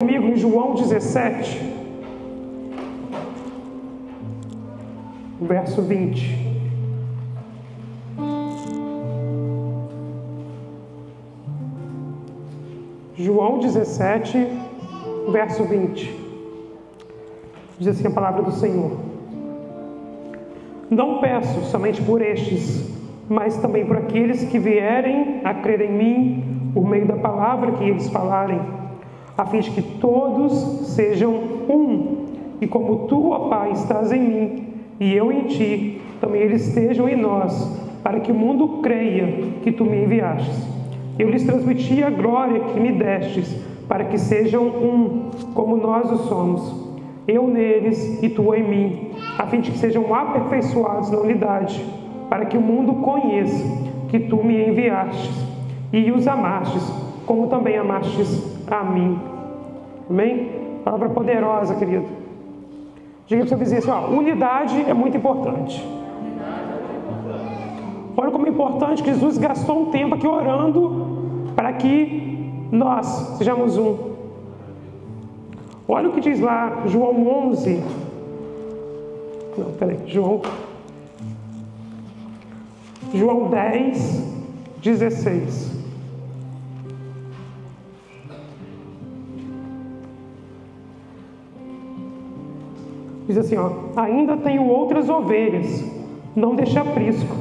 Comigo em João 17, verso 20. João 17, verso 20. Diz assim a palavra do Senhor: Não peço somente por estes, mas também por aqueles que vierem a crer em mim por meio da palavra que eles falarem, a fim de que todos sejam um, e como tu, ó Pai, estás em mim, e eu em ti, também eles estejam em nós, para que o mundo creia que tu me enviastes. Eu lhes transmiti a glória que me destes, para que sejam um, como nós o somos. Eu neles e tu em mim, a fim de que sejam aperfeiçoados na unidade, para que o mundo conheça que tu me enviastes e os amastes, como também amastes a mim. Amém? Palavra poderosa, querido. Diga para o seu vizinho assim, unidade é muito importante. Olha como é importante que Jesus gastou um tempo aqui orando para que nós sejamos um. Olha o que diz lá, João 11. Não, peraí, João 10, 16. Diz assim, ainda tenho outras ovelhas, não deixe aprisco.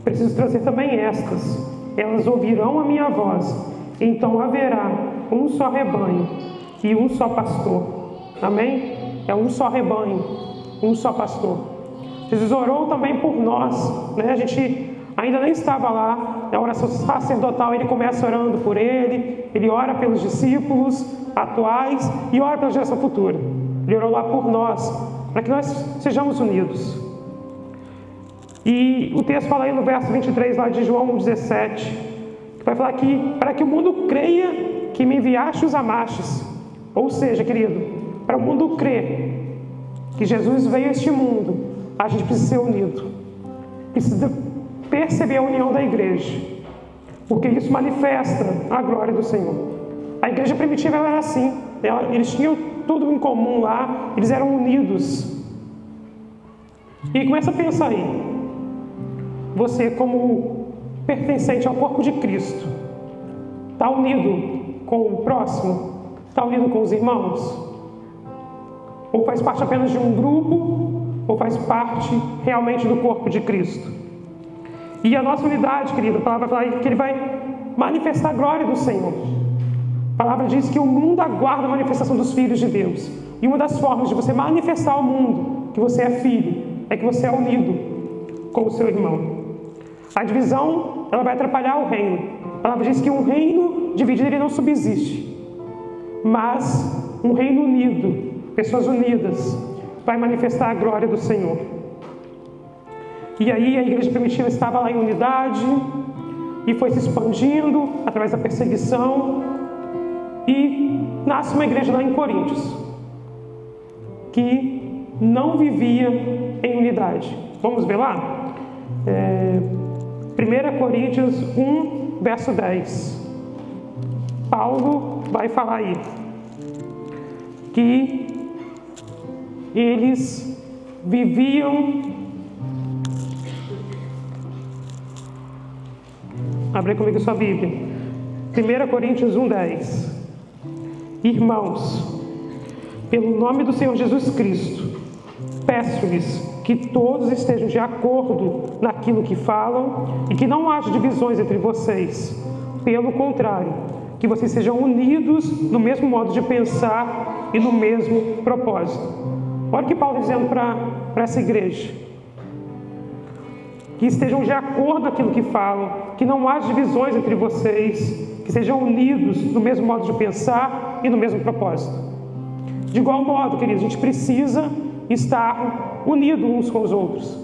Preciso trazer também estas. Elas ouvirão a minha voz. Então haverá um só rebanho e um só pastor. Amém? É um só rebanho, um só pastor. Jesus orou também por nós, né? A gente ainda nem estava lá, na oração sacerdotal ele começa orando por ele ora pelos discípulos atuais e ora pela geração futura. Ele orou lá por nós, para que nós sejamos unidos. E o texto fala aí no verso 23 lá de João 17, que vai falar que para que o mundo creia que me enviaste os amastes. Ou seja, querido, para o mundo crer que Jesus veio a este mundo, a gente precisa ser unido. Precisa perceber a união da igreja, porque isso manifesta a glória do Senhor. A igreja primitiva ela era assim, eles tinham tudo em comum lá, eles eram unidos. E começa a pensar aí, você como pertencente ao corpo de Cristo, está unido com o próximo? Está unido com os irmãos? Ou faz parte apenas de um grupo, ou faz parte realmente do corpo de Cristo? E a nossa unidade, querido, a palavra fala que ele vai manifestar a glória do Senhor. A palavra diz que o mundo aguarda a manifestação dos filhos de Deus. E uma das formas de você manifestar ao mundo que você é filho, é que você é unido com o seu irmão. A divisão, ela vai atrapalhar o reino. A palavra diz que um reino dividido ele não subsiste. Mas um reino unido, pessoas unidas, vai manifestar a glória do Senhor. E aí a igreja primitiva estava lá em unidade e foi se expandindo através da perseguição. E nasce uma igreja lá em Coríntios que não vivia em unidade. Vamos ver lá? 1 Coríntios 1, verso 10. Paulo vai falar aí que eles viviam... Abre comigo sua Bíblia. 1 Coríntios 1, 10. Irmãos, pelo nome do Senhor Jesus Cristo, peço-lhes que todos estejam de acordo naquilo que falam e que não haja divisões entre vocês. Pelo contrário, que vocês sejam unidos no mesmo modo de pensar e no mesmo propósito. Olha o que Paulo está dizendo para essa igreja. Que estejam de acordo naquilo que falam, que não haja divisões entre vocês, que sejam unidos no mesmo modo de pensar e no mesmo propósito. De igual modo, queridos, a gente precisa estar unidos uns com os outros,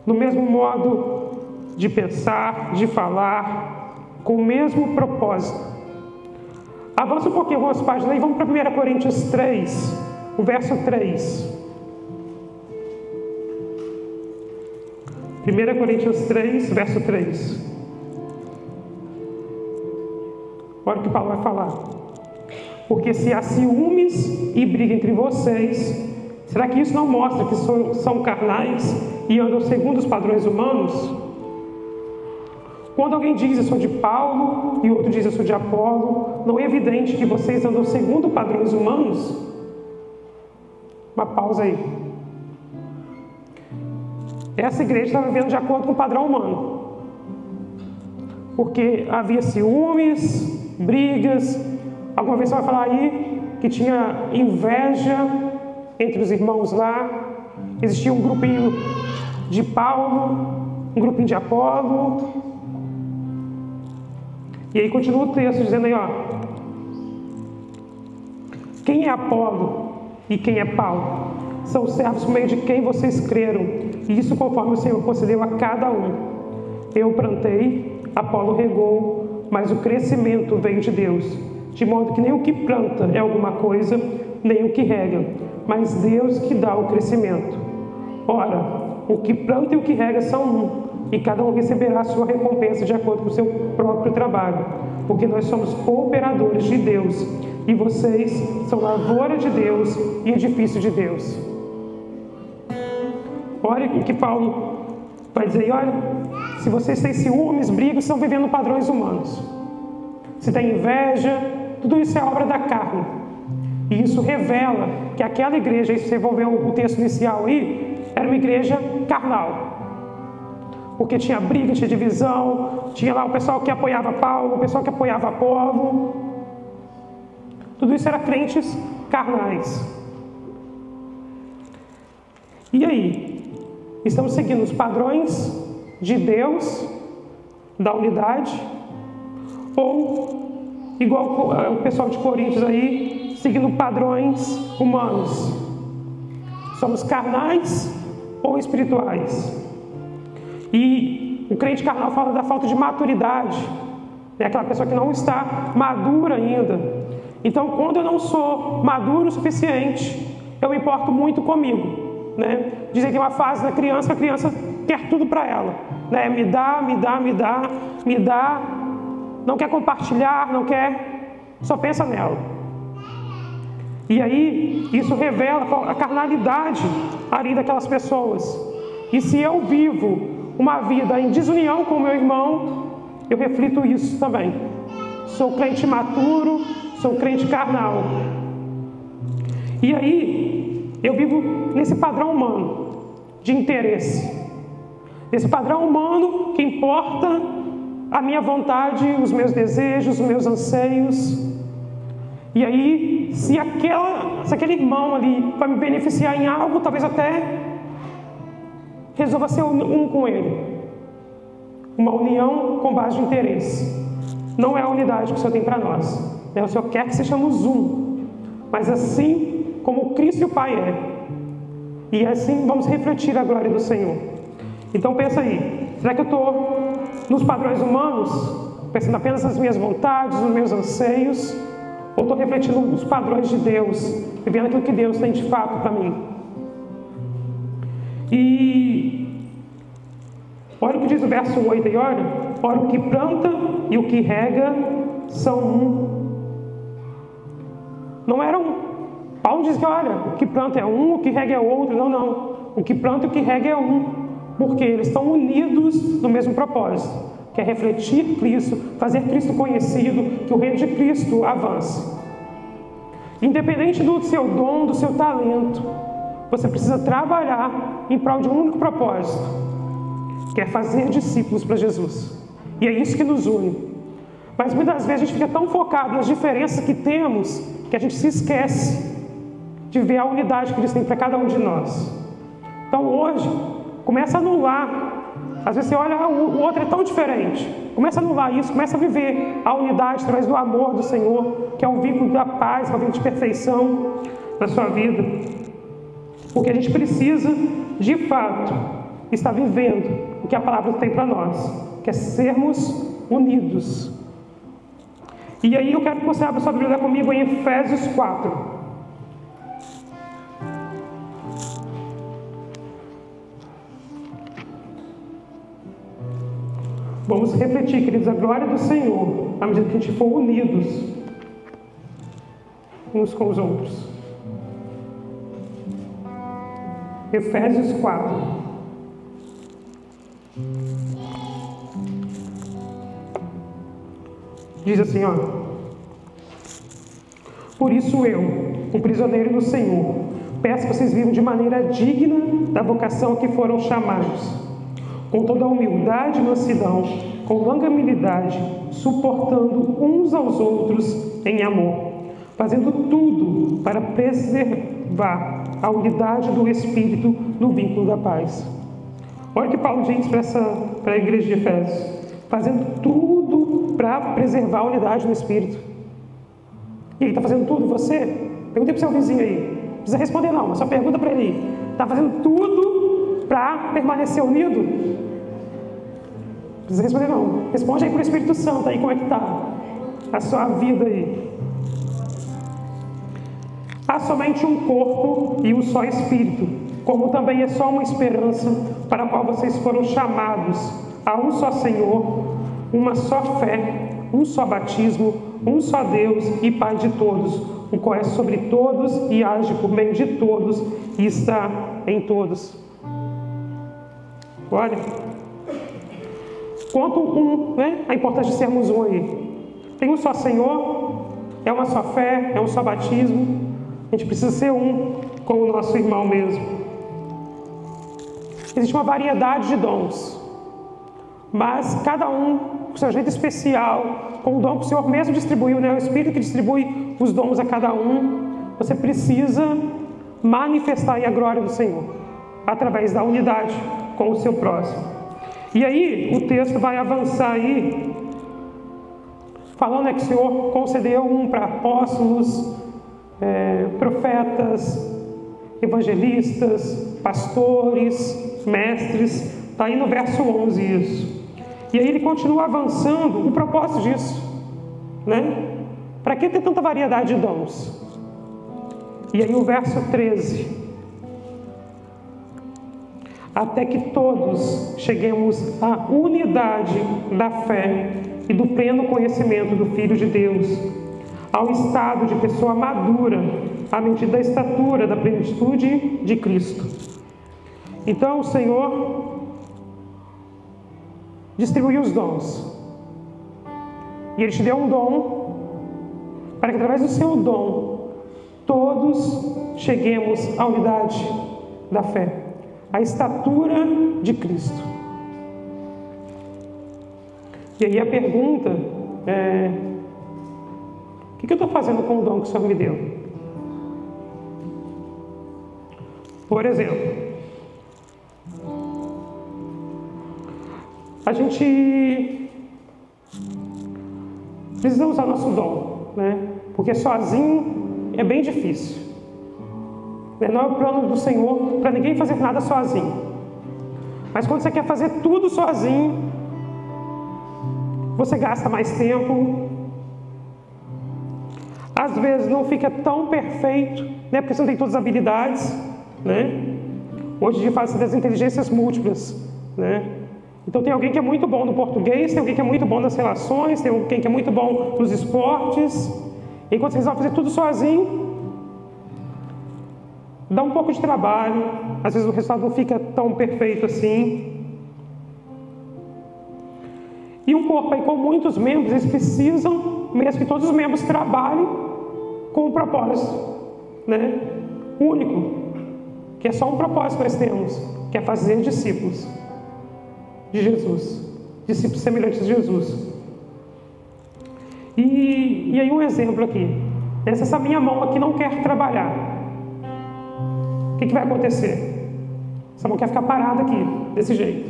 no mesmo modo de pensar, de falar, com o mesmo propósito. Avança um pouquinho algumas páginas e vamos para 1 Coríntios 3, o verso 3. 1 Coríntios 3, verso 3. Olha o que Paulo vai falar. Porque se há ciúmes e briga entre vocês, será que isso não mostra que são carnais e andam segundo os padrões humanos? Quando alguém diz eu sou de Paulo e outro diz eu sou de Apolo, não é evidente que vocês andam segundo padrões humanos? Uma pausa aí. Essa igreja estava vivendo de acordo com o padrão humano. Porque havia ciúmes, brigas. Alguma vez você vai falar aí que tinha inveja entre os irmãos lá. Existia um grupinho de Paulo, um grupinho de Apolo. E aí continua o texto dizendo aí, ó. Quem é Apolo e quem é Paulo? São servos por meio de quem vocês creram. E isso conforme o Senhor concedeu a cada um. Eu plantei, Apolo regou, mas o crescimento veio de Deus. De modo que nem o que planta é alguma coisa, nem o que rega, mas Deus que dá o crescimento. Ora, o que planta e o que rega são um, e cada um receberá a sua recompensa de acordo com o seu próprio trabalho, porque nós somos cooperadores de Deus, e vocês são lavoura de Deus e edifício de Deus. Olha o que Paulo vai dizer, olha, se vocês têm ciúmes, brigas, estão vivendo padrões humanos. Se tem inveja, tudo isso é obra da carne. E isso revela que aquela igreja, se você for ver o texto inicial aí, era uma igreja carnal. Porque tinha briga, tinha divisão, tinha lá o pessoal que apoiava Paulo, o pessoal que apoiava Apolo. Tudo isso era crentes carnais. E aí? Estamos seguindo os padrões de Deus, da unidade, ou, igual o pessoal de Coríntios aí, seguindo padrões humanos? Somos carnais ou espirituais? E o crente carnal fala da falta de maturidade, é aquela pessoa que não está madura ainda. Então, quando eu não sou maduro o suficiente, eu me importo muito comigo, né? Dizem que tem uma fase da criança que a criança quer tudo para ela, né? Me dá, não quer compartilhar, não quer, só pensa nela. E aí, isso revela a carnalidade ali daquelas pessoas. E se eu vivo uma vida em desunião com o meu irmão, eu reflito isso também. Sou crente imaturo, sou crente carnal. E aí, eu vivo nesse padrão humano de interesse. Nesse padrão humano que importa a minha vontade, os meus desejos, os meus anseios. E aí, se aquele irmão ali vai me beneficiar em algo, talvez até resolva ser um com ele. Uma união com base de interesse. Não é a unidade que o Senhor tem para nós. O Senhor quer que sejamos um. Mas assim como Cristo e o Pai é. E assim vamos refletir a glória do Senhor. Então pensa aí. Será que eu estou nos padrões humanos? Pensando apenas nas minhas vontades, nos meus anseios? Ou estou refletindo os padrões de Deus? Vivendo aquilo que Deus tem de fato para mim? E olha o que diz o verso 8 aí, olha. Ora, o que planta e o que rega são um. Não era um. Paulo diz que, olha, o que planta é um, o que rega é outro. Não. O que planta e o que rega é um. Porque eles estão unidos no mesmo propósito, que é refletir Cristo, fazer Cristo conhecido, que o reino de Cristo avance. Independente do seu dom, do seu talento, você precisa trabalhar em prol de um único propósito, que é fazer discípulos para Jesus. E é isso que nos une. Mas muitas vezes a gente fica tão focado nas diferenças que temos, que a gente se esquece de ver a unidade que Cristo tem para cada um de nós. Então hoje, começa a anular. Às vezes você olha, o outro é tão diferente. Começa a anular isso, começa a viver a unidade através do amor do Senhor, que é o vínculo da paz, é o vínculo de perfeição na sua vida. Porque a gente precisa, de fato, estar vivendo o que a palavra tem para nós, que é sermos unidos. E aí eu quero que você abra sua Bíblia comigo em Efésios 4. Vamos refletir, queridos, a glória do Senhor, à medida que a gente for unidos. uns com os outros. Efésios 4. Diz assim, ó: por isso eu, um prisioneiro do Senhor, peço que vocês vivam de maneira digna da vocação a que foram chamados, com toda a humildade e mansidão, com longanimidade, suportando uns aos outros em amor, fazendo tudo para preservar a unidade do Espírito no vínculo da paz. Olha o que Paulo diz para a igreja de Efésios: fazendo tudo para preservar a unidade do Espírito. E ele está fazendo tudo, você? Perguntei para o seu vizinho aí. Não precisa responder não, mas só pergunta para ele. Está fazendo tudo para permanecer unido? Não precisa responder não. Responde aí para o Espírito Santo aí, como é que está a sua vida aí. Há somente um corpo e um só Espírito, como também é só uma esperança para a qual vocês foram chamados. Há um só Senhor, uma só fé, um só batismo, um só Deus e Pai de todos, o qual é sobre todos e age por meio de todos e está em todos. Olha, quanto a importância de sermos um aí. Tem um só Senhor, é uma só fé, é um só batismo. A gente precisa ser um com o nosso irmão mesmo. Existe uma variedade de dons, mas cada um com seu jeito especial, com o dom que o Senhor mesmo distribuiu, né? O Espírito que distribui os dons a cada um. Você precisa manifestar aí a glória do Senhor através da unidade com o seu próximo. E aí o texto vai avançar aí, falando que o Senhor concedeu um para apóstolos, profetas, evangelistas, pastores, mestres. Está aí no verso 11 isso. E aí ele continua avançando o propósito disso, né? Para que ter tanta variedade de dons? E aí o verso 13: até que todos cheguemos à unidade da fé e do pleno conhecimento do Filho de Deus, ao estado de pessoa madura, à medida da estatura da plenitude de Cristo. Então o Senhor distribuiu os dons. E Ele te deu um dom para que através do seu dom todos cheguemos à unidade da fé, à estatura de Cristo. E aí a pergunta é: o que eu estou fazendo com o dom que o Senhor me deu? Por exemplo, a gente precisa usar nosso dom, né? Porque sozinho é bem difícil. Não é o plano do Senhor para ninguém fazer nada sozinho. Mas quando você quer fazer tudo sozinho, você gasta mais tempo. Às vezes não fica tão perfeito, né? Porque você não tem todas as habilidades, né? Hoje a gente faz das inteligências múltiplas, né? Então tem alguém que é muito bom no português, tem alguém que é muito bom nas relações, tem alguém que é muito bom nos esportes. E quando vocês vão fazer tudo sozinho, dá um pouco de trabalho, às vezes o resultado não fica tão perfeito assim. E um corpo aí com muitos membros, eles precisam mesmo que todos os membros trabalhem com um propósito, né? Único, que é só um propósito que nós temos, que é fazer discípulos de Jesus, discípulos semelhantes de Jesus. E aí um exemplo aqui: se essa minha mão aqui não quer trabalhar, o que vai acontecer? Essa mão quer ficar parada aqui, desse jeito.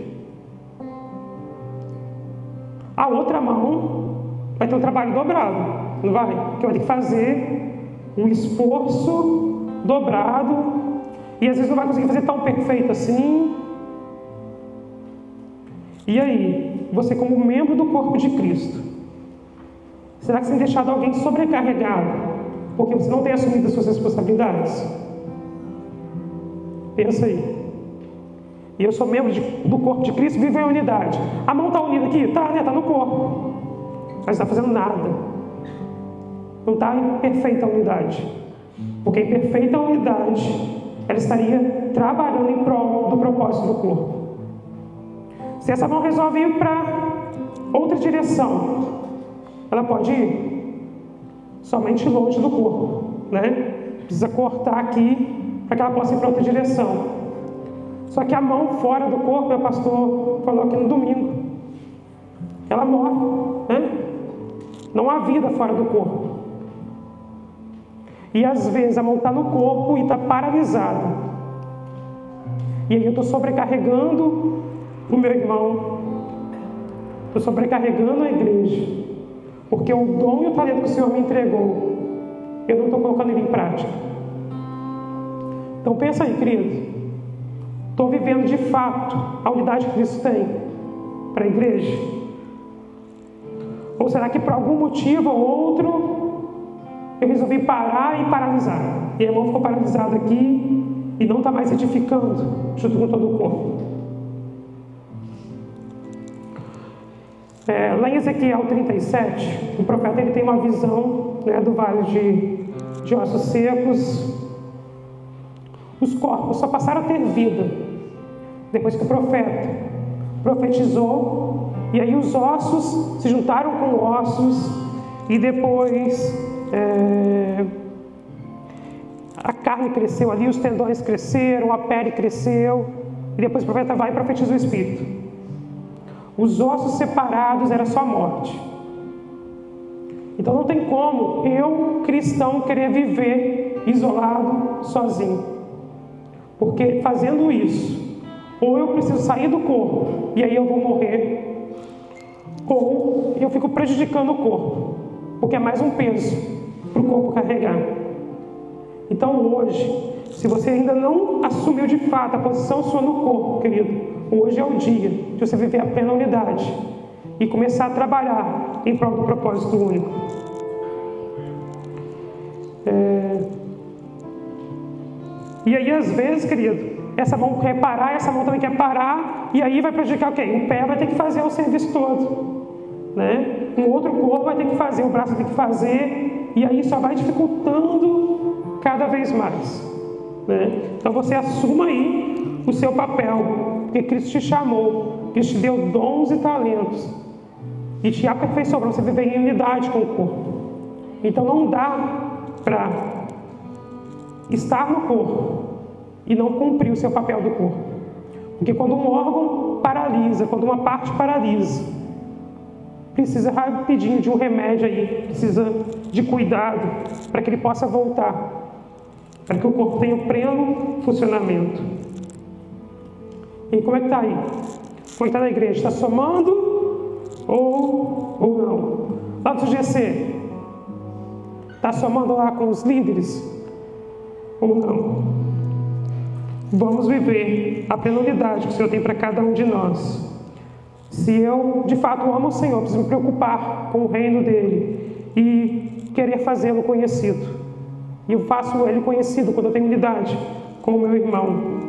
A outra mão vai ter um trabalho dobrado, não vai? Que vai ter que fazer um esforço dobrado, e às vezes não vai conseguir fazer tão perfeito assim. E aí, você como membro do corpo de Cristo, será que você tem deixado alguém sobrecarregado porque você não tem assumido as suas responsabilidades? Pensa aí. E eu sou membro do corpo de Cristo, vivo em unidade. A mão está unida aqui? Tá, né? Está no corpo. Mas não está fazendo nada. não está em perfeita unidade. Porque em perfeita unidade, ela estaria trabalhando em prol do propósito do corpo. Se essa mão resolve ir para outra direção, ela pode ir somente longe do corpo, né? Precisa cortar aqui para que ela possa ir para outra direção. Só que a mão fora do corpo, meu pastor falou aqui no domingo, ela morre, né? Não há vida fora do corpo. E às vezes a mão está no corpo e está paralisada. E aí eu estou sobrecarregando o meu irmão, estou sobrecarregando a igreja, porque o dom e o talento que o Senhor me entregou, eu não estou colocando ele em prática. Então pensa aí, querido, estou vivendo de fato a unidade que Cristo tem para a igreja? Ou será que por algum motivo ou outro eu resolvi parar e paralisar? E a mão ficou paralisada aqui e não está mais edificando junto com todo o corpo. Lá em Ezequiel 37, o profeta ele tem uma visão, né, do vale de ossos secos. Os corpos só passaram a ter vida depois que o profeta profetizou, e aí os ossos se juntaram com ossos, e depois a carne cresceu ali, os tendões cresceram, a pele cresceu, e depois o profeta vai e profetiza o Espírito. Os ossos separados era só morte. Então não tem como eu, cristão, querer viver isolado, sozinho. Porque fazendo isso, ou eu preciso sair do corpo e aí eu vou morrer, ou eu fico prejudicando o corpo, porque é mais um peso para o corpo carregar. Então hoje, se você ainda não assumiu de fato a posição sua no corpo, querido, hoje é o dia de você viver a plena unidade e começar a trabalhar em prol do propósito único. E aí, às vezes, querido, essa mão quer parar, essa mão também quer parar, e aí vai prejudicar o quê? Um pé vai ter que fazer o serviço todo, né? Um outro corpo vai ter que fazer, o braço vai ter que fazer, e aí só vai dificultando cada vez mais, né? Então você assuma aí o seu papel, porque Cristo te chamou, Cristo te deu dons e talentos, e te aperfeiçoou para você viver em unidade com o corpo. Então não dá para estar no corpo e não cumprir o seu papel do corpo. Porque quando um órgão paralisa, quando uma parte paralisa, precisa rapidinho de um remédio aí, precisa de cuidado para que ele possa voltar, para que o corpo tenha o pleno funcionamento. E como é que está aí? Como é que está na igreja? Está somando ou não? Lá do GC, está somando lá com os líderes ou não? Vamos viver a plena unidade que o Senhor tem para cada um de nós. Se eu, de fato, amo o Senhor, preciso me preocupar com o reino dEle e querer fazê-lo conhecido. E eu faço Ele conhecido quando eu tenho unidade com o meu irmão.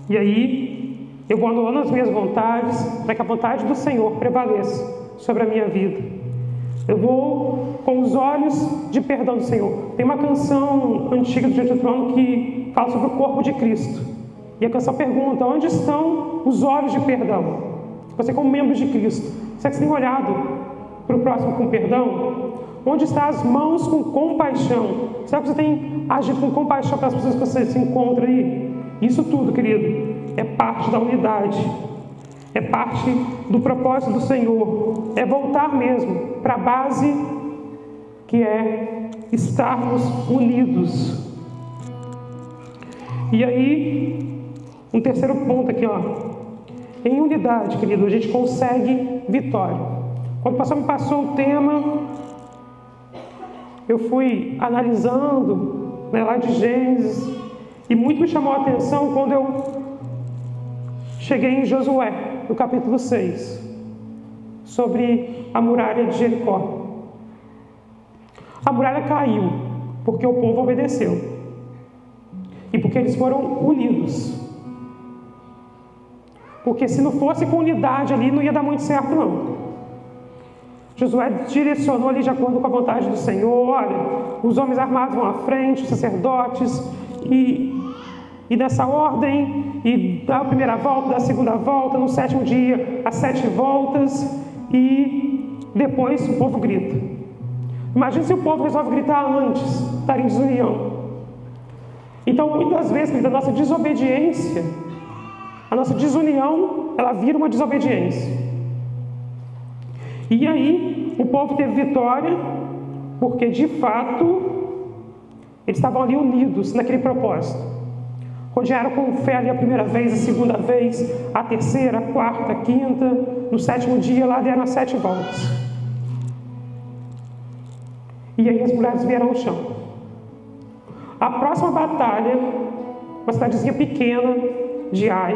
E aí, eu vou anulando as minhas vontades para que a vontade do Senhor prevaleça sobre a minha vida. Eu vou com os olhos de perdão do Senhor. Tem uma canção antiga do Diante do Trono que fala sobre o corpo de Cristo. E a canção pergunta: onde estão os olhos de perdão? Você como membro de Cristo, será que você tem olhado para o próximo com perdão? Onde estão as mãos com compaixão? Será que você tem agido com compaixão para as pessoas que você se encontra aí? Isso tudo, querido, é parte da unidade. É parte do propósito do Senhor. É voltar mesmo para a base, que é estarmos unidos. E aí, um terceiro ponto aqui, ó. Em unidade, querido, a gente consegue vitória. Quando o pastor me passou o tema, eu fui analisando, né, lá de Gênesis, e muito me chamou a atenção quando eu cheguei em Josué, no capítulo 6, sobre a muralha de Jericó. A muralha caiu porque o povo obedeceu e porque eles foram unidos. Porque se não fosse com unidade ali, não ia dar muito certo, não. Josué direcionou ali de acordo com a vontade do Senhor. Olha, os homens armados vão à frente, os sacerdotes, e nessa ordem, e dá a primeira volta, dá a segunda volta, no 7º dia, as 7 voltas, e depois o povo grita. Imagina se o povo resolve gritar antes, estar em desunião. Então, muitas vezes, a nossa desobediência, a nossa desunião, ela vira uma desobediência. E aí, o povo teve vitória, porque de fato, eles estavam ali unidos naquele propósito. Rodearam com fé ali a primeira vez, a segunda vez, a terceira, a quarta, a quinta. No 7º dia, lá deram as 7 voltas. E aí as mulheres vieram ao chão. A próxima batalha, uma cidadezinha pequena de Ai,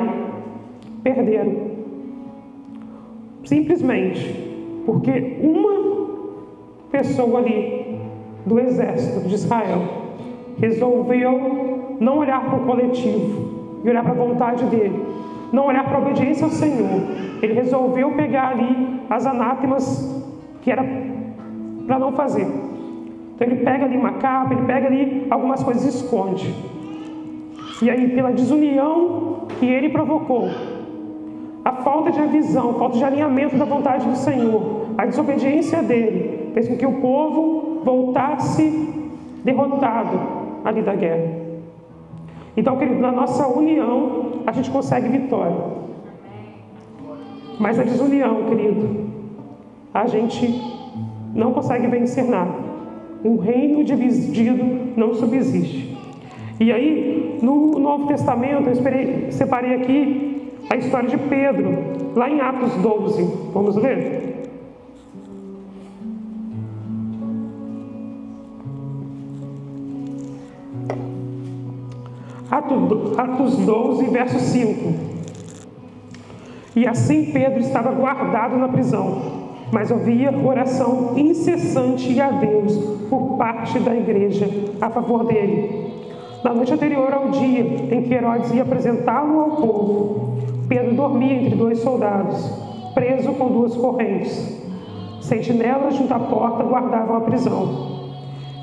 perderam. Simplesmente porque uma pessoa ali do exército de Israel resolveu não olhar para o coletivo e olhar para a vontade dele, não olhar para a obediência ao Senhor. Ele resolveu pegar ali as anátemas que era para não fazer. Então ele pega ali uma capa, ele pega ali algumas coisas e esconde. E aí, pela desunião que ele provocou, a falta de visão, a falta de alinhamento da vontade do Senhor, a desobediência dele, fez com que o povo voltasse derrotado ali da guerra. Então, querido, na nossa união, a gente consegue vitória. Mas a desunião, querido, a gente não consegue vencer nada. Um reino dividido não subsiste. E aí, no Novo Testamento, eu separei aqui a história de Pedro, lá em Atos 12. Vamos ler? Atos 12, verso 5. E assim Pedro estava guardado na prisão, mas ouvia oração incessante a Deus por parte da igreja a favor dele. Na noite anterior ao dia em que Herodes ia apresentá-lo ao povo, Pedro dormia entre 2 soldados, preso com 2 correntes. Sentinelas junto à porta guardavam a prisão.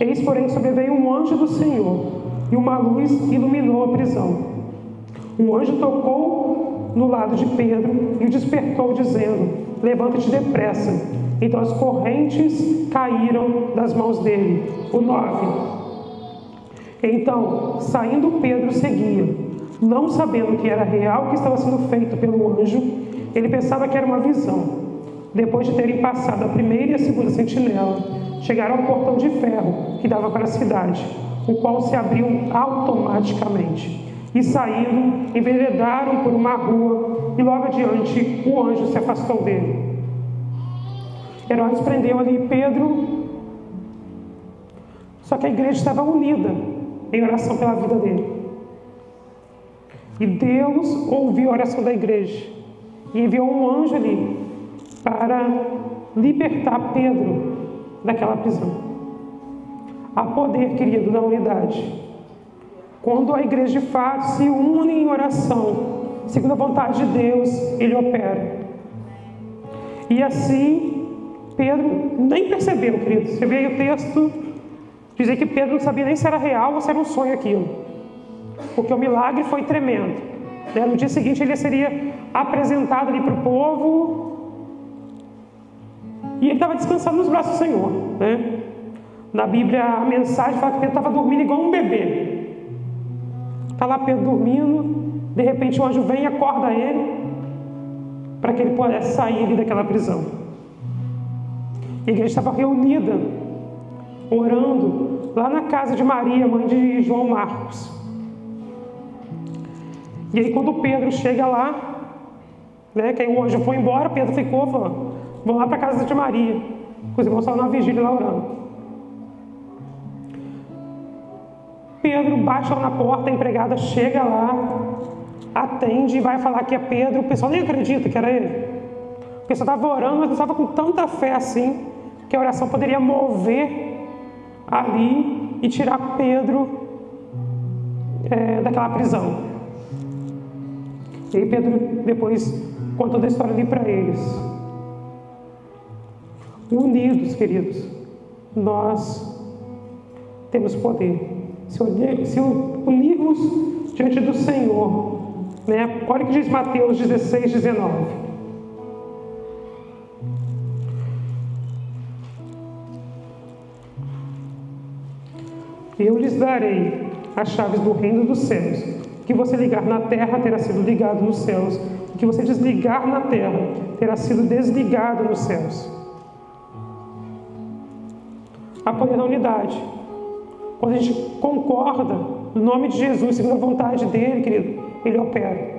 Eis, porém, sobreveio um anjo do Senhor, e uma luz iluminou a prisão. O anjo tocou no lado de Pedro e o despertou, dizendo: levanta-te depressa. Então as correntes caíram das mãos dele. O 9. Então, saindo Pedro, seguia, não sabendo que era real o que estava sendo feito pelo anjo. Ele pensava que era uma visão. Depois de terem passado a primeira e a segunda sentinela, chegaram ao portão de ferro que dava para a cidade, o qual se abriu automaticamente. E saindo, enveredaram por uma rua, e logo adiante o anjo se afastou dele. Herodes prendeu ali Pedro, só que a igreja estava unida em oração pela vida dele. E Deus ouviu a oração da igreja e enviou um anjo ali para libertar Pedro daquela prisão. Há poder, querido, na unidade. Quando a igreja de fato se une em oração, segundo a vontade de Deus, ele opera. E assim, Pedro nem percebeu, querido. Você vê aí o texto, dizer que Pedro não sabia nem se era real ou se era um sonho aquilo. Porque o milagre foi tremendo. No dia seguinte ele seria apresentado ali para o povo. E ele estava descansando nos braços do Senhor. Na Bíblia, a mensagem fala que Pedro estava dormindo igual um bebê. Está lá Pedro dormindo, de repente o anjo vem e acorda ele, para que ele pudesse sair ali daquela prisão. E a igreja estava reunida, orando, lá na casa de Maria, mãe de João Marcos. E aí quando Pedro chega lá, que aí o anjo foi embora, Pedro ficou, falou: vou lá para a casa de Maria. Os irmãos estavam na vigília lá orando. Pedro bate lá na porta, a empregada chega lá, atende e vai falar que é Pedro. O pessoal nem acredita que era ele. O pessoal estava orando, mas não estava com tanta fé assim, que a oração poderia mover ali e tirar Pedro daquela prisão. E aí Pedro depois contou a história ali para eles. unidos, queridos, nós temos poder. Se unirmos diante do Senhor, né? Olha o que diz Mateus 16, 19. Eu lhes darei as chaves do reino dos céus. O que você ligar na terra terá sido ligado nos céus. O que você desligar na terra terá sido desligado nos céus. A poder da unidade. Quando a gente concorda no nome de Jesus, segundo a vontade dele, querido, ele opera.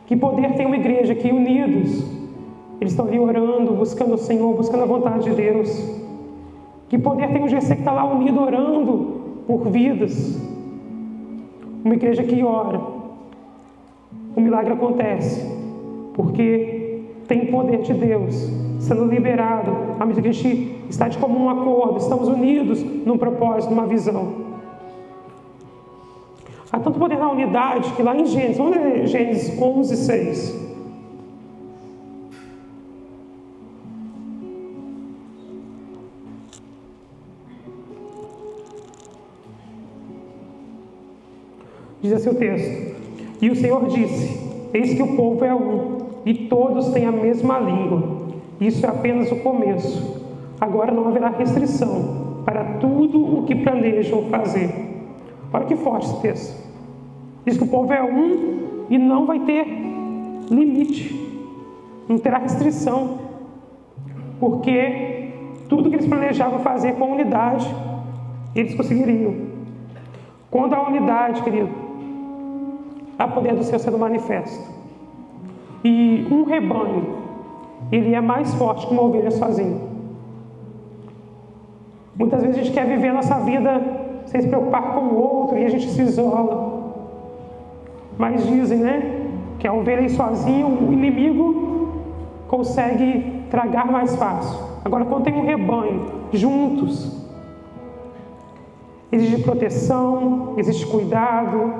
Que poder tem uma igreja aqui unidos? Eles estão ali orando, buscando o Senhor, buscando a vontade de Deus. Que poder tem um GC que está lá unido, orando por vidas? Uma igreja que ora. O milagre acontece, porque tem poder de Deus sendo liberado. À medida que a gente está de comum acordo, estamos unidos num propósito, numa visão. Há tanto poder na unidade que lá em Gênesis, vamos ler Gênesis 11, 6. Diz assim o texto: E o Senhor disse: Eis que o povo é um, e todos têm a mesma língua. Isso é apenas o começo. Agora não haverá restrição para tudo o que planejam fazer. Olha que forte esse texto. Diz que o povo é um e não vai ter limite. Não terá restrição. Porque tudo que eles planejavam fazer com a unidade, eles conseguiriam. Quando a unidade, querido, há poder do céu sendo manifesto. E um rebanho, ele é mais forte que uma ovelha sozinho. Muitas vezes a gente quer viver a nossa vida sem se preocupar com o outro e a gente se isola. Mas dizem, né, que a ovelha sozinha, o inimigo consegue tragar mais fácil. Agora, quando tem um rebanho juntos, existe proteção, existe cuidado,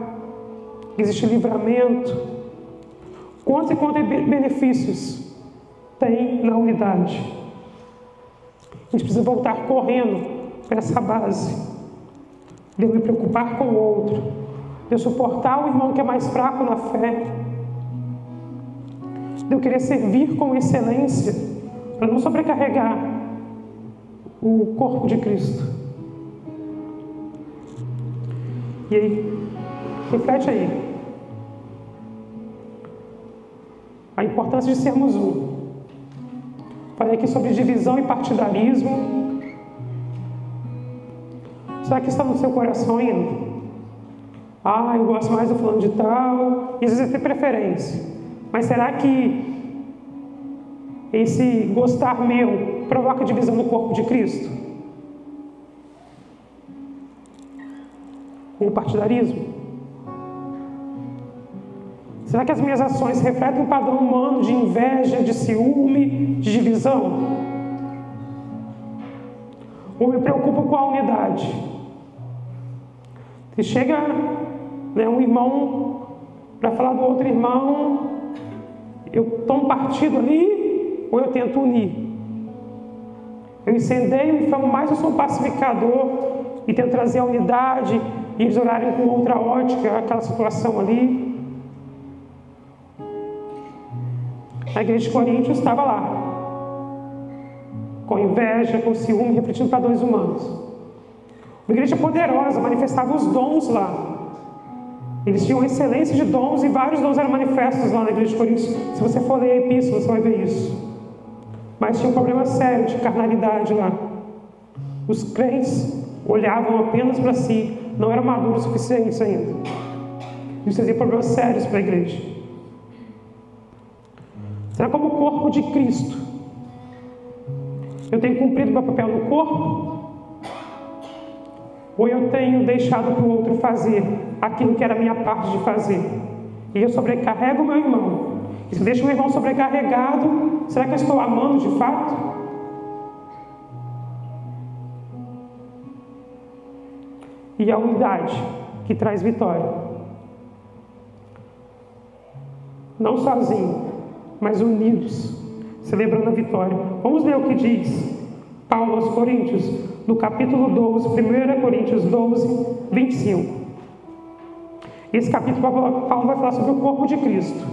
existe livramento. Quantos e quantos benefícios tem na unidade? A gente precisa voltar correndo para essa base de eu me preocupar com o outro, de eu suportar o irmão que é mais fraco na fé, de eu querer servir com excelência para não sobrecarregar o corpo de Cristo. E aí, reflete aí. A importância de sermos um. Falei aqui sobre divisão e partidarismo. Será que está no seu coração ainda? Ah, eu gosto mais do fulano de tal. E às vezes tem preferência. Mas será que esse gostar meu provoca divisão no corpo de Cristo? Com o partidarismo? Será que as minhas ações refletem um padrão humano de inveja, de ciúme, de divisão? Ou me preocupo com a unidade? Se chega, né, um irmão para falar do outro irmão, eu tomo partido ali ou eu tento unir? Eu incendeio e falo mais, eu sou um pacificador e tento trazer a unidade e eles olharem com outra ótica aquela situação ali. A igreja de Coríntios estava lá, com inveja, com ciúme, refletindo padrões humanos. Uma igreja poderosa, manifestava os dons lá. Eles tinham excelência de dons e vários dons eram manifestos lá na igreja de Coríntios. Se você for ler a epístola, você vai ver isso. Mas tinha um problema sério de carnalidade lá. Os crentes olhavam apenas para si, não eram maduros o suficientes ainda. Isso trazia problemas sérios para a igreja. Será como o corpo de Cristo? Eu tenho cumprido meu papel no corpo? Ou eu tenho deixado para o outro fazer aquilo que era a minha parte de fazer? E eu sobrecarrego o meu irmão. E se eu deixo o meu irmão sobrecarregado, será que eu estou amando de fato? E a unidade que traz vitória. Não sozinho, mas unidos, celebrando a vitória. Vamos ler o que diz Paulo aos Coríntios, no capítulo 12, 1 Coríntios 12, 25. Esse capítulo, Paulo vai falar sobre o corpo de Cristo.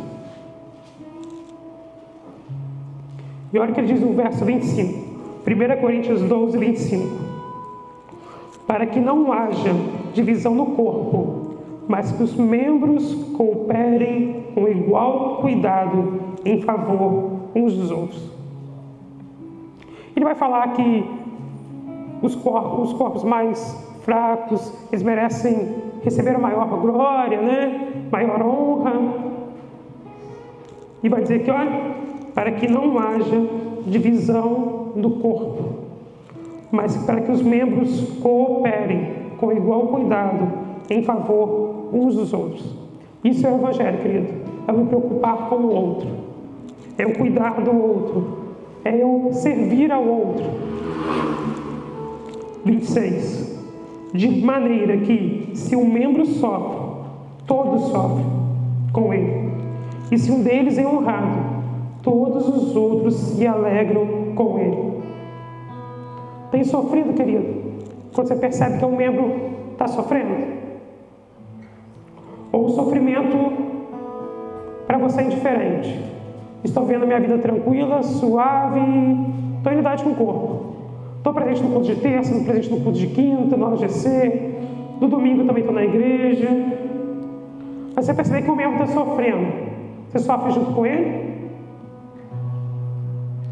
E olha o que ele diz no verso 25. 1 Coríntios 12, 25. Para que não haja divisão no corpo, mas que os membros cooperem com igual cuidado em favor uns dos outros. Ele vai falar que os corpos mais fracos, eles merecem receber a maior glória, né? Maior honra. E vai dizer que, olha, para que não haja divisão do corpo, mas para que os membros cooperem com igual cuidado em favor uns dos outros. Isso é o Evangelho, querido. É eu me preocupar com o outro. É eu cuidar do outro. É eu servir ao outro. 26. De maneira que, se um membro sofre, todos sofrem com ele. E se um deles é honrado, todos os outros se alegram com ele. Tem sofrido, querido? Quando você percebe que um membro está sofrendo? Ou o sofrimento para você é indiferente? Estou vendo a minha vida tranquila, suave, estou em unidade com o corpo. Estou presente no culto de terça, estou presente no culto de quinta, no GC, no domingo também estou na igreja. Mas você percebe que o membro está sofrendo. Você sofre junto com ele?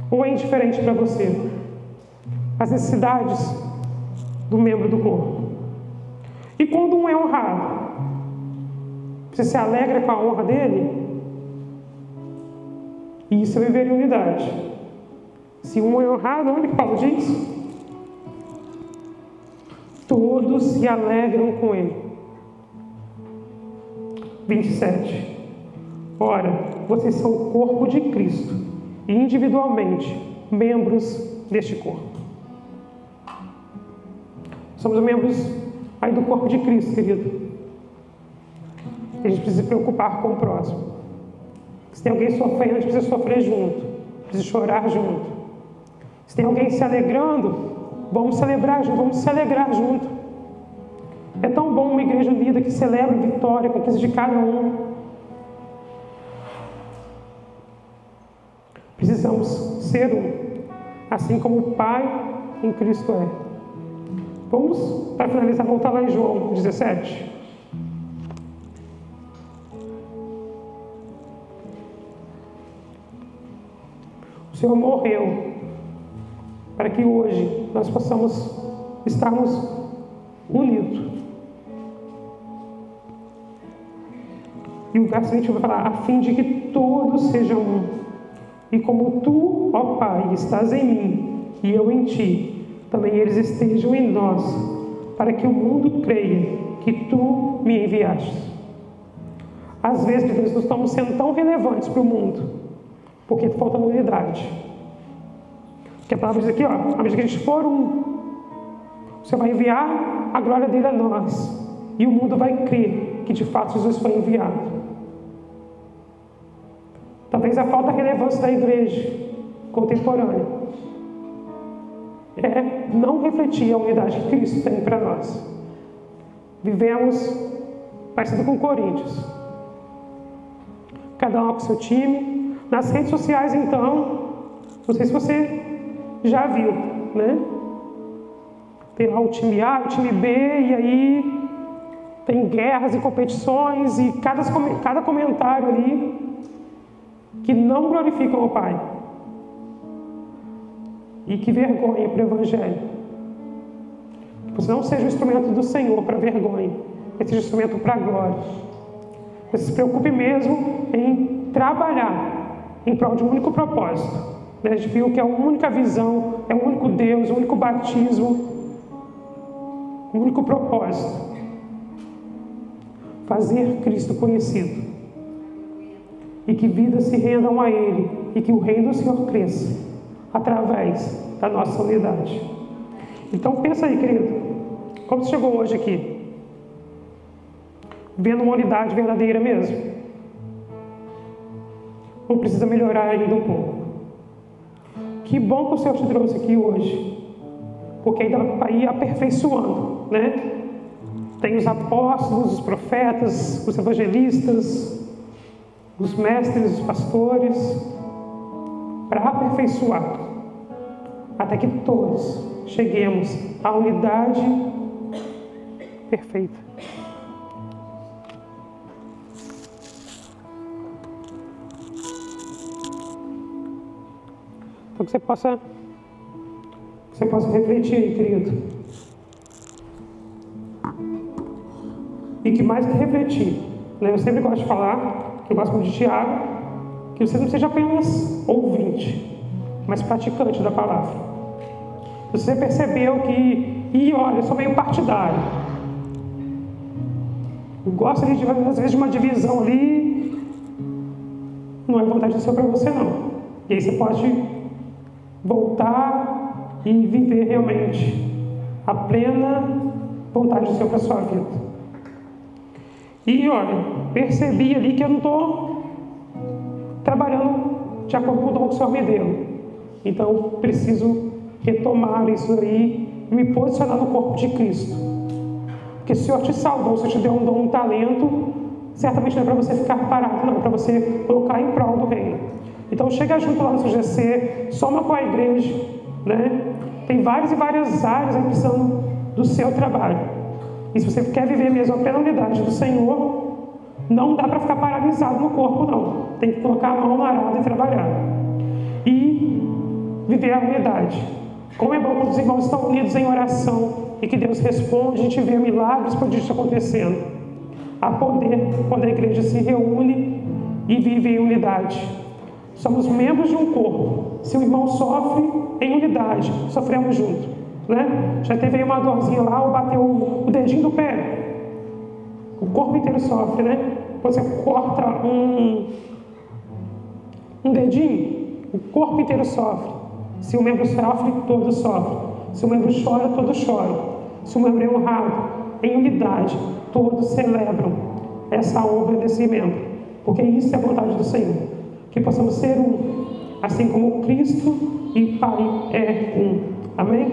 Ou é indiferente para você as necessidades do membro do corpo? E quando um é honrado, você se alegra com a honra dele? Isso é viver em unidade. Se um é honrado, olha o que Paulo diz: todos se alegram com ele. 27. Ora, vocês são o corpo de Cristo e individualmente membros deste corpo. Somos membros aí do corpo de Cristo, querido. A gente precisa se preocupar com o próximo. Se tem alguém sofrendo, a gente precisa sofrer junto. Precisa chorar junto. Se tem alguém se alegrando, vamos celebrar junto, vamos se alegrar junto. É tão bom uma igreja unida que celebra a vitória, a conquista de cada um. Precisamos ser um, assim como o Pai em Cristo é. Vamos, para finalizar, voltar lá em João 17. O Senhor morreu para que hoje nós possamos estarmos unidos. E o verso 20 vai falar: a fim de que todos sejam um. E como tu, ó Pai, estás em mim e eu em ti, também eles estejam em nós, para que o mundo creia que tu me enviaste. Às vezes, nós estamos sendo tão relevantes para o mundo, porque falta unidade. Porque a palavra diz aqui, ó, à medida que a gente for um, o Senhor vai enviar a glória dele a nós. E o mundo vai crer que de fato Jesus foi enviado. Talvez a falta de relevância da igreja contemporânea é não refletir a unidade que Cristo tem para nós. Vivemos parecido com Coríntios. Cada um com seu time. Nas redes sociais, então, não sei se você já viu, né? Tem lá o time A, o time B, e aí tem guerras e competições, e cada comentário ali que não glorificam o Pai. E que vergonha para o Evangelho. Que você não seja um instrumento do Senhor para vergonha, mas seja um instrumento para a glória. Você se preocupe mesmo em trabalhar em prol de um único propósito. A gente viu que é a única visão, é o único Deus, o único batismo, o único propósito. Fazer Cristo conhecido. E que vidas se rendam a Ele. E que o reino do Senhor cresça através da nossa unidade. Então pensa aí, querido. Como você chegou hoje aqui? Vendo uma unidade verdadeira mesmo? Ou precisa melhorar ainda um pouco? que bom que o Senhor te trouxe aqui hoje, porque ainda vai ir aperfeiçoando, né? Tem os apóstolos, os profetas, os evangelistas, os mestres, os pastores, para aperfeiçoar, até que todos cheguemos à unidade perfeita. Então que você possa refletir aí, querido. E que mais que refletir, né? Eu sempre gosto de falar, que eu gosto muito de Tiago, que você não seja apenas ouvinte, mas praticante da palavra. Se você percebeu que, olha, eu sou meio partidário, eu gosto ali, às vezes, de uma divisão ali, não é vontade de ser para você, não. E aí você pode voltar e viver realmente a plena vontade do Senhor para a sua vida. E olha, percebi ali que eu não estou trabalhando de acordo com o dom que o Senhor me deu. Então eu preciso retomar isso aí e me posicionar no corpo de Cristo. Porque se o Senhor te salvou, se o Senhor te deu um dom, um talento, certamente não é para você ficar parado, não, é para você colocar em prol do reino. Então chega junto lá no seu GC, soma com a igreja, né? Tem várias e várias áreas aí precisando do seu trabalho. E se você quer viver mesmo a plena unidade do Senhor, não dá para ficar paralisado no corpo, não. Tem que colocar a mão na arada e trabalhar. E viver a unidade. Como é bom quando os irmãos estão unidos em oração e que Deus responde, a gente vê milagres, prodígios acontecendo. Há poder quando a igreja se reúne e vive em unidade. Somos membros de um corpo. Se o irmão sofre em unidade, sofremos junto, né? Já teve aí uma dorzinha lá, ou bateu o dedinho do pé, o corpo inteiro sofre, né? Você corta um dedinho, o corpo inteiro sofre. Se o membro sofre, todo sofre. Se o membro chora, todo chora. Se o membro é honrado, em unidade, todos celebram essa honra desse membro, porque isso é a vontade do Senhor. Que possamos ser um, assim como Cristo e Pai é um. Amém?